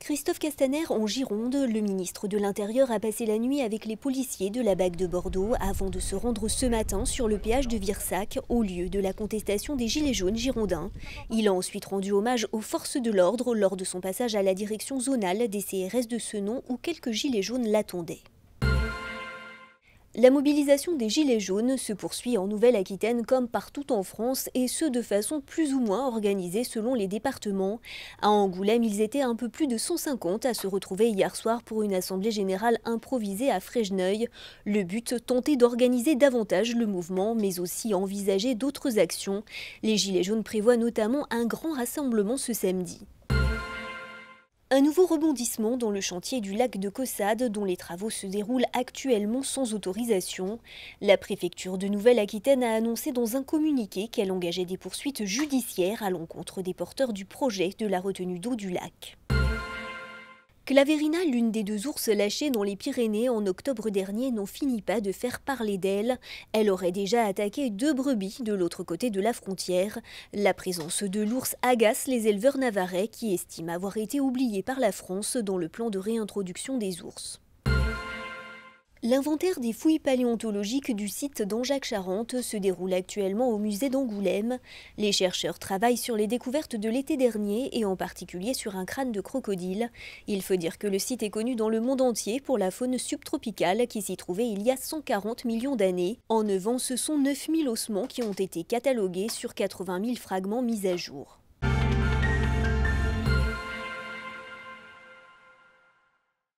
Christophe Castaner en Gironde, le ministre de l'Intérieur a passé la nuit avec les policiers de la BAC de Bordeaux avant de se rendre ce matin sur le péage de Virsac, au lieu de la contestation des Gilets jaunes girondins. Il a ensuite rendu hommage aux forces de l'ordre lors de son passage à la direction zonale des CRS de Senon où quelques Gilets jaunes l'attendaient. La mobilisation des Gilets jaunes se poursuit en Nouvelle-Aquitaine comme partout en France et ce de façon plus ou moins organisée selon les départements. À Angoulême, ils étaient un peu plus de 150 à se retrouver hier soir pour une assemblée générale improvisée à Fresneuil. Le but, tenter d'organiser davantage le mouvement mais aussi envisager d'autres actions. Les Gilets jaunes prévoient notamment un grand rassemblement ce samedi. Un nouveau rebondissement dans le chantier du lac de Caussade, dont les travaux se déroulent actuellement sans autorisation. La préfecture de Nouvelle-Aquitaine a annoncé dans un communiqué qu'elle engageait des poursuites judiciaires à l'encontre des porteurs du projet de la retenue d'eau du lac. Claverina, l'une des deux ours lâchées dans les Pyrénées en octobre dernier, n'en finit pas de faire parler d'elle. Elle aurait déjà attaqué 2 brebis de l'autre côté de la frontière. La présence de l'ours agace les éleveurs navarrais qui estiment avoir été oubliés par la France dans le plan de réintroduction des ours. L'inventaire des fouilles paléontologiques du site d'Angeac-Charente se déroule actuellement au musée d'Angoulême. Les chercheurs travaillent sur les découvertes de l'été dernier et en particulier sur un crâne de crocodile. Il faut dire que le site est connu dans le monde entier pour la faune subtropicale qui s'y trouvait il y a 140 millions d'années. En 9 ans, ce sont 9000 ossements qui ont été catalogués sur 80 000 fragments mis à jour.